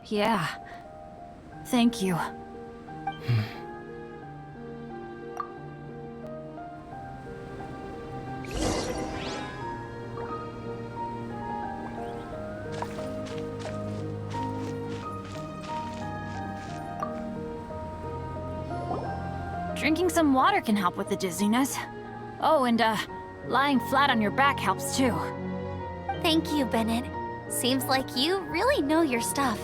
Yeah. Thank you. Drinking some water can help with the dizziness. Oh, and lying flat on your back helps too. Thank you, Bennett. Seems like you really know your stuff.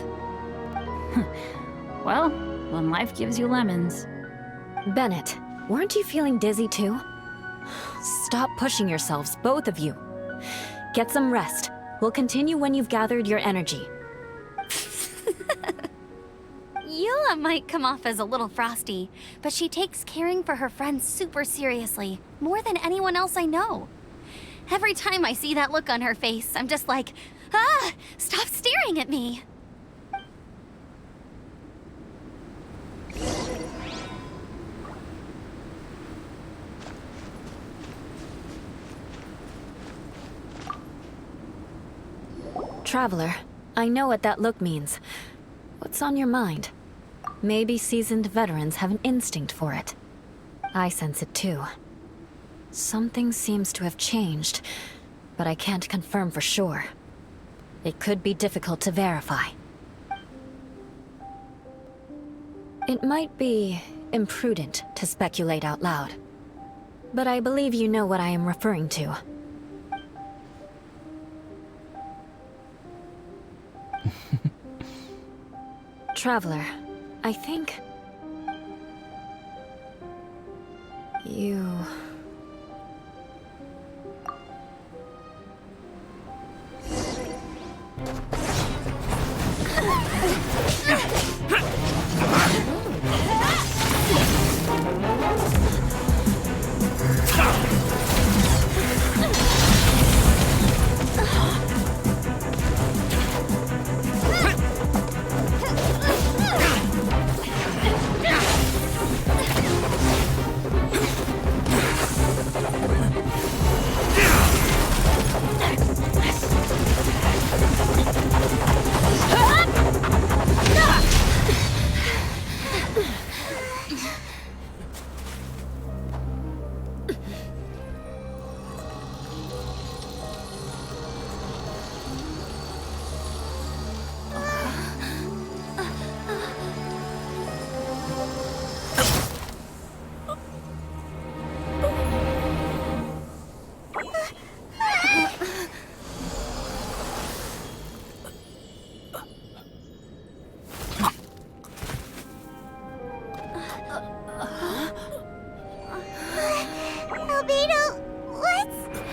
Well, when life gives you lemons. Bennett, weren't you feeling dizzy too? Stop pushing yourselves, both of you. Get some rest. We'll continue when you've gathered your energy. Yula might come off as a little frosty, but she takes caring for her friends super seriously, more than anyone else I know. Every time I see that look on her face, I'm just like, ah, stop staring at me. Traveler, I know what that look means. What's on your mind? Maybe seasoned veterans have an instinct for it. I sense it too. Something seems to have changed, but I can't confirm for sure. It could be difficult to verify. It might be imprudent to speculate out loud, but I believe you know what I am referring to. Traveler, I think... you...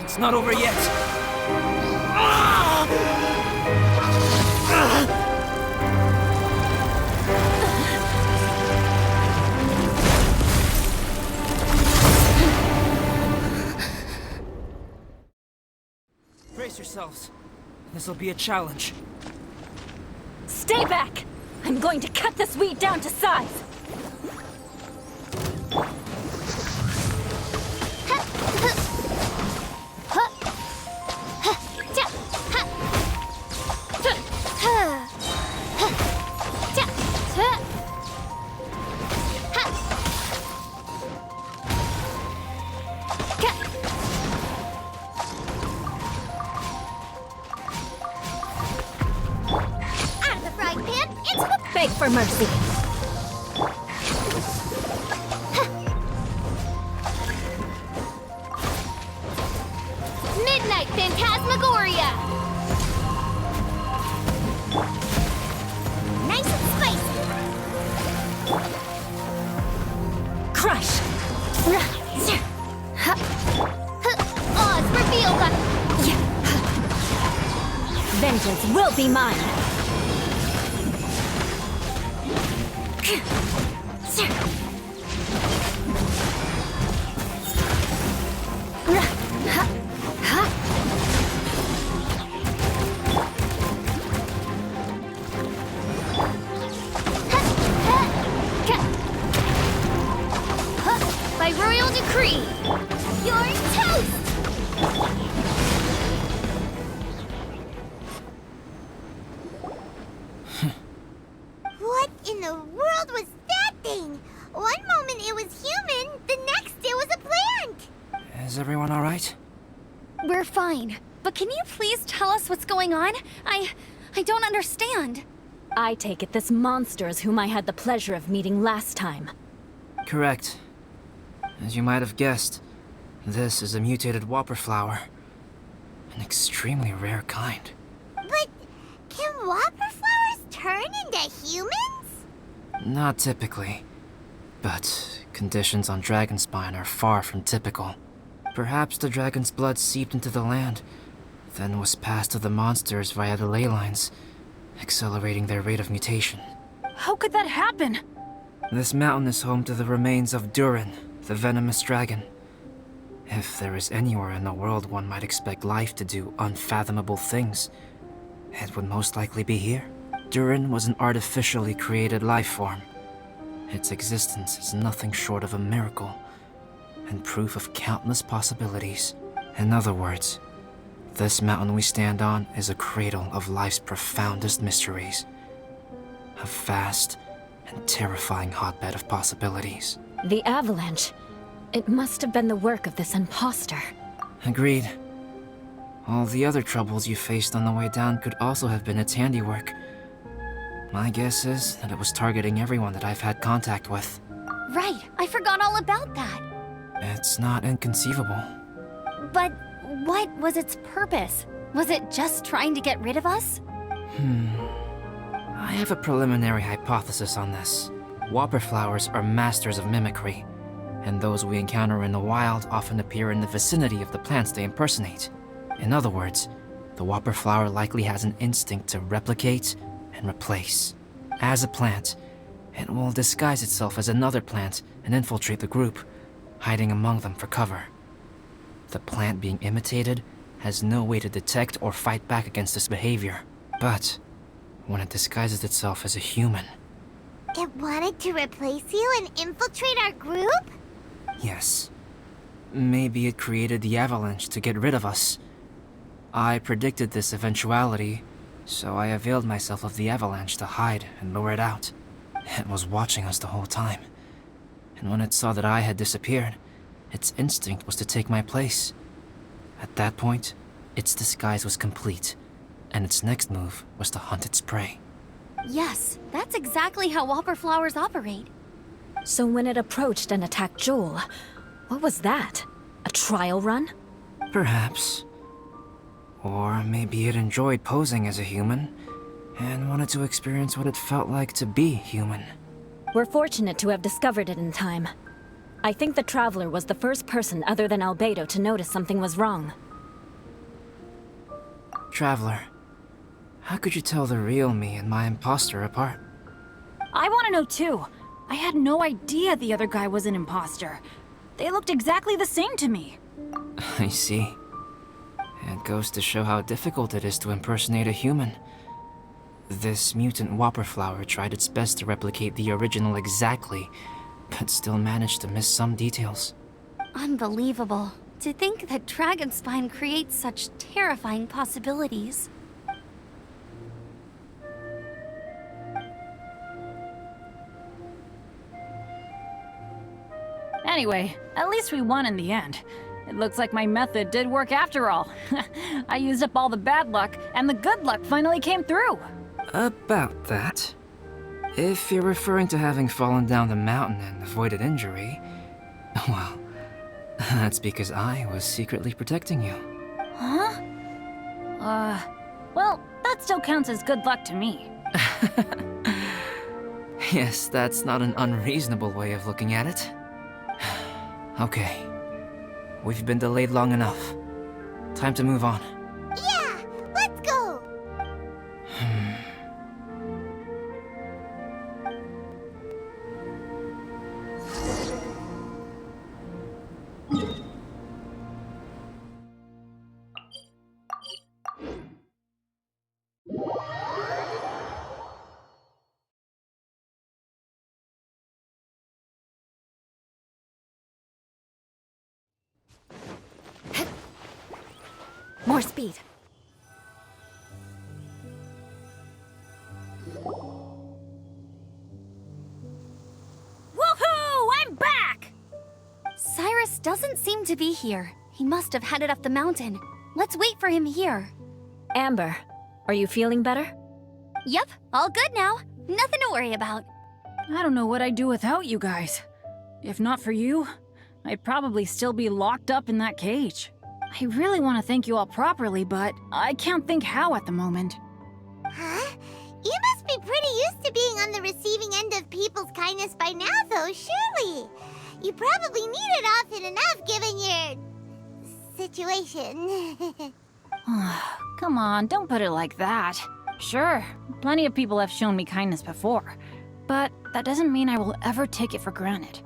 It's not over yet. Brace yourselves. This'll be a challenge. Stay back! I'm going to cut this weed down to size! Beg for mercy. Midnight Phantasmagoria! Nice and spicy! Crush! Oz revealed! Vengeance will be mine! By royal decree, you're toast! in the world was that thing? One moment it was human, the next it was a plant! Is everyone alright? We're fine. But can you please tell us what's going on? I don't understand. I take it this monster is whom I had the pleasure of meeting last time. Correct. As you might have guessed, this is a mutated whopper flower. An extremely rare kind. But can whopper flowers turn into humans? Not typically. But conditions on Dragonspine are far from typical. Perhaps the dragon's blood seeped into the land, then was passed to the monsters via the ley lines, accelerating their rate of mutation. How could that happen? This mountain is home to the remains of Durin, the venomous dragon. If there is anywhere in the world one might expect life to do unfathomable things, it would most likely be here. Durin was an artificially created life form. Its existence is nothing short of a miracle, and proof of countless possibilities. In other words, this mountain we stand on is a cradle of life's profoundest mysteries. A vast and terrifying hotbed of possibilities. The avalanche. It must have been the work of this imposter. Agreed. All the other troubles you faced on the way down could also have been its handiwork. My guess is that it was targeting everyone that I've had contact with. Right, I forgot all about that. It's not inconceivable. But what was its purpose? Was it just trying to get rid of us? I have a preliminary hypothesis on this. Whopper flowers are masters of mimicry, and those we encounter in the wild often appear in the vicinity of the plants they impersonate. In other words, the whopper flower likely has an instinct to replicate and replace. As a plant, it will disguise itself as another plant and infiltrate the group, hiding among them for cover. The plant being imitated has no way to detect or fight back against this behavior. But when it disguises itself as a human... It wanted to replace you and infiltrate our group? Yes. Maybe it created the avalanche to get rid of us. I predicted this eventuality, so I availed myself of the avalanche to hide and lure it out. It was watching us the whole time. And when it saw that I had disappeared, its instinct was to take my place. At that point, its disguise was complete, and its next move was to hunt its prey. Yes, that's exactly how whopper flowers operate. So when it approached and attacked Joel, what was that? A trial run? Perhaps. Or maybe it enjoyed posing as a human, and wanted to experience what it felt like to be human. We're fortunate to have discovered it in time. I think the Traveler was the first person other than Albedo to notice something was wrong. Traveler, how could you tell the real me and my imposter apart? I want to know too. I had no idea the other guy was an imposter. They looked exactly the same to me. I see. It goes to show how difficult it is to impersonate a human. This mutant whopper flower tried its best to replicate the original exactly, but still managed to miss some details. Unbelievable. To think that Dragonspine creates such terrifying possibilities. Anyway, at least we won in the end. It looks like my method did work after all. I used up all the bad luck, and the good luck finally came through. About that. If you're referring to having fallen down the mountain and avoided injury, well, that's because I was secretly protecting you. Huh? Well, that still counts as good luck to me. Yes, that's not an unreasonable way of looking at it. Okay. We've been delayed long enough. Time to move on. Yeah, let's go! More speed. doesn't seem to be here. He must have headed up the mountain. Let's wait for him here. Amber, are you feeling better? Yep, all good now. Nothing to worry about. I don't know what I'd do without you guys. If not for you, I'd probably still be locked up in that cage. I really want to thank you all properly, but I can't think how at the moment. Huh? You must be pretty used to being on the receiving end of people's kindness by now, though, surely. You probably need it often enough given your situation. Come on, don't put it like that. Sure, plenty of people have shown me kindness before, but that doesn't mean I will ever take it for granted.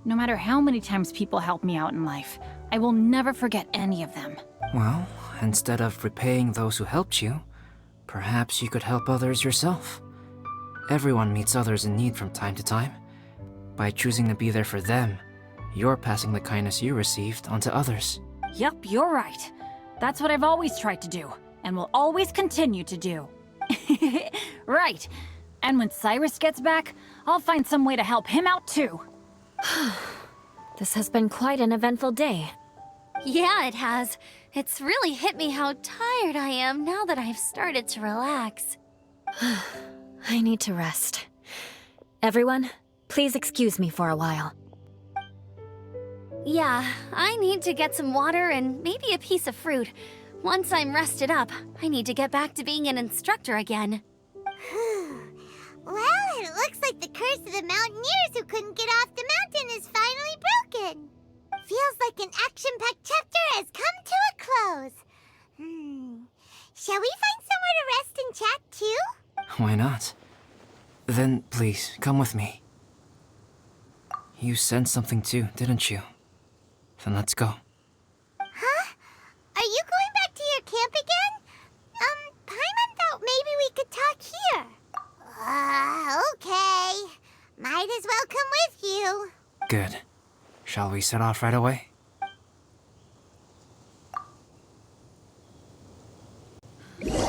No matter how many times people help me out in life, I will never forget any of them. Well, instead of repaying those who helped you, perhaps you could help others yourself. Everyone meets others in need from time to time. By choosing to be there for them, you're passing the kindness you received onto others. Yup, you're right. That's what I've always tried to do, and will always continue to do. Right. And when Cyrus gets back, I'll find some way to help him out too. This has been quite an eventful day. Yeah, it has. It's really hit me how tired I am now that I've started to relax. I need to rest. Everyone, please excuse me for a while. Yeah, I need to get some water and maybe a piece of fruit. Once I'm rested up, I need to get back to being an instructor again. Well, it looks like the curse of the mountaineers who couldn't get off the mountain is finally broken. Feels like an action-packed chapter has come to a close. Shall we find somewhere to rest and chat too? Why not? Then, please, come with me. You sensed something too, didn't you? Then let's go. Huh? Are you going back to your camp again? Paimon thought maybe we could talk here. Okay. Might as well come with you. Good. Shall we set off right away? Seems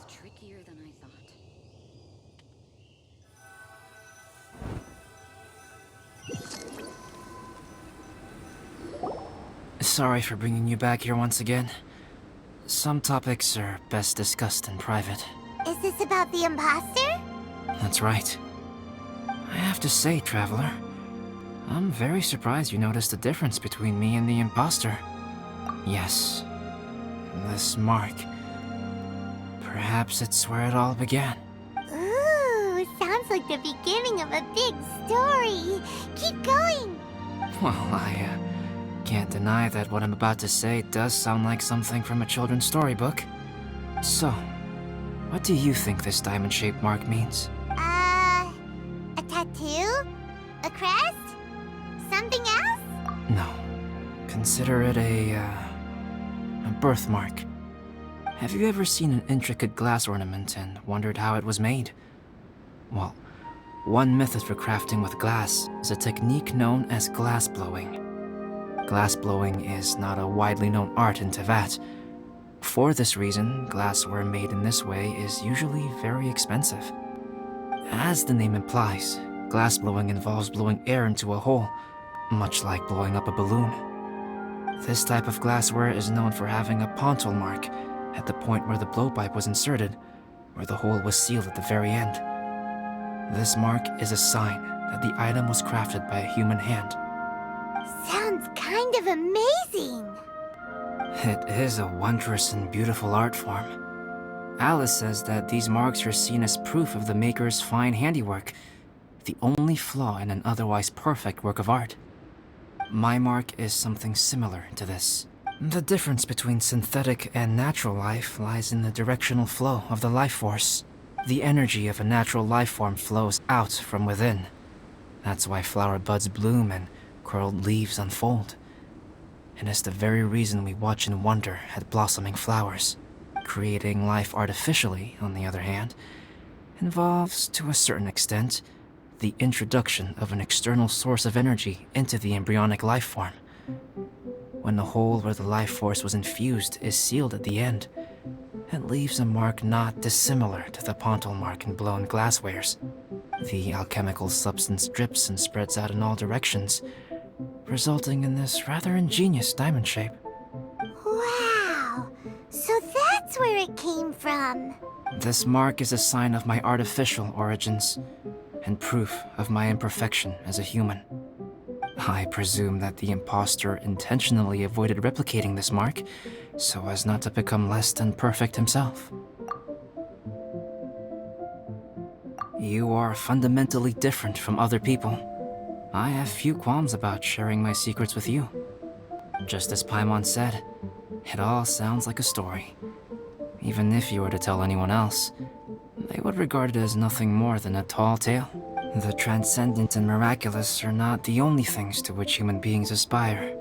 trickier than I thought. Sorry for bringing you back here once again. Some topics are best discussed in private. Is this about the imposter? That's right. I have to say, Traveler, I'm very surprised you noticed the difference between me and the imposter. Yes, this mark. Perhaps it's where it all began. Ooh, sounds like the beginning of a big story. Keep going. Well, I can't deny that what I'm about to say does sound like something from a children's storybook. So, what do you think this diamond-shaped mark means? A tattoo? A crest? Something else? No. Consider it a birthmark. Have you ever seen an intricate glass ornament and wondered how it was made? Well, one method for crafting with glass is a technique known as glass blowing. Glass blowing is not a widely known art in Teyvat. For this reason, glassware made in this way is usually very expensive. As the name implies, glass blowing involves blowing air into a hole, much like blowing up a balloon. This type of glassware is known for having a pontal mark at the point where the blowpipe was inserted, where the hole was sealed at the very end. This mark is a sign that the item was crafted by a human hand. Sounds kind of amazing. It is a wondrous and beautiful art form. Alice says that these marks are seen as proof of the maker's fine handiwork, the only flaw in an otherwise perfect work of art. My mark is something similar to this. The difference between synthetic and natural life lies in the directional flow of the life force. The energy of a natural life form flows out from within. That's why flower buds bloom and curled leaves unfold. And it's the very reason we watch and wonder at blossoming flowers. Creating life artificially, on the other hand, involves, to a certain extent, the introduction of an external source of energy into the embryonic life form. When the hole where the life force was infused is sealed at the end, it leaves a mark not dissimilar to the pontal mark in blown glasswares. The alchemical substance drips and spreads out in all directions, resulting in this rather ingenious diamond shape. Wow! So that's where it came from. This mark is a sign of my artificial origins, and proof of my imperfection as a human. I presume that the impostor intentionally avoided replicating this mark, so as not to become less than perfect himself. You are fundamentally different from other people. I have few qualms about sharing my secrets with you. Just as Paimon said, it all sounds like a story. Even if you were to tell anyone else, they would regard it as nothing more than a tall tale. The transcendent and miraculous are not the only things to which human beings aspire.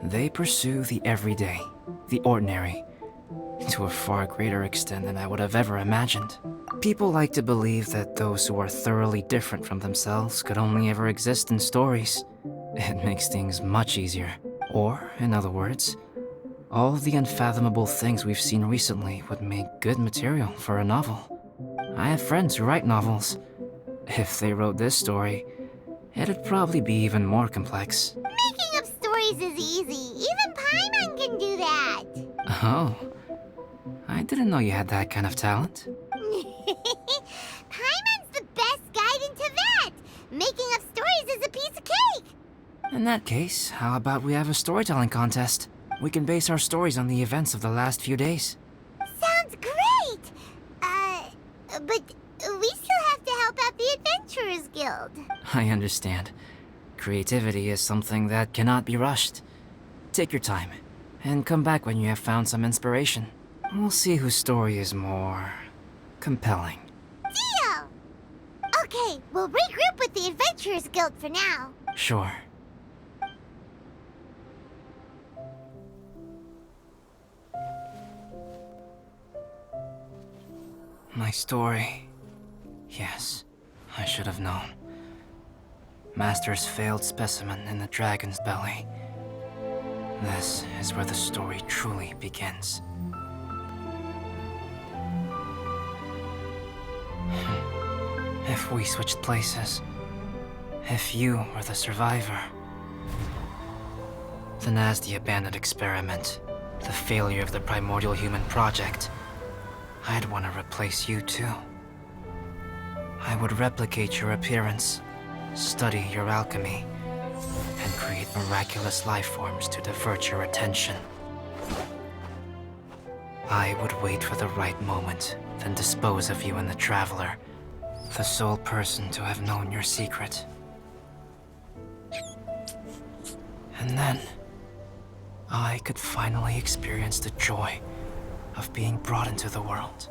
They pursue the everyday, the ordinary, to a far greater extent than I would have ever imagined. People like to believe that those who are thoroughly different from themselves could only ever exist in stories. It makes things much easier. Or, in other words, all of the unfathomable things we've seen recently would make good material for a novel. I have friends who write novels. If they wrote this story, it'd probably be even more complex. Making up stories is easy. Even Paimon can do that. Oh, I didn't know you had that kind of talent. Paimon's the best guide into that. Making up stories is a piece of cake. In that case, how about we have a storytelling contest? We can base our stories on the events of the last few days. Sounds great. But we still have to help out the Adventurers Guild. I understand. Creativity is something that cannot be rushed. Take your time, and come back when you have found some inspiration. We'll see whose story is more compelling. Deal! Okay, we'll regroup with the Adventurers Guild for now. Sure. My story. Yes, I should have known. Master's failed specimen in the dragon's belly. This is where the story truly begins. If we switched places, if you were the survivor, then as the abandoned experiment, the failure of the primordial human project, I'd want to replace you too. I would replicate your appearance, study your alchemy, and create miraculous life forms to divert your attention. I would wait for the right moment, then dispose of you in the Traveler, the sole person to have known your secret. And then, I could finally experience the joy of being brought into the world.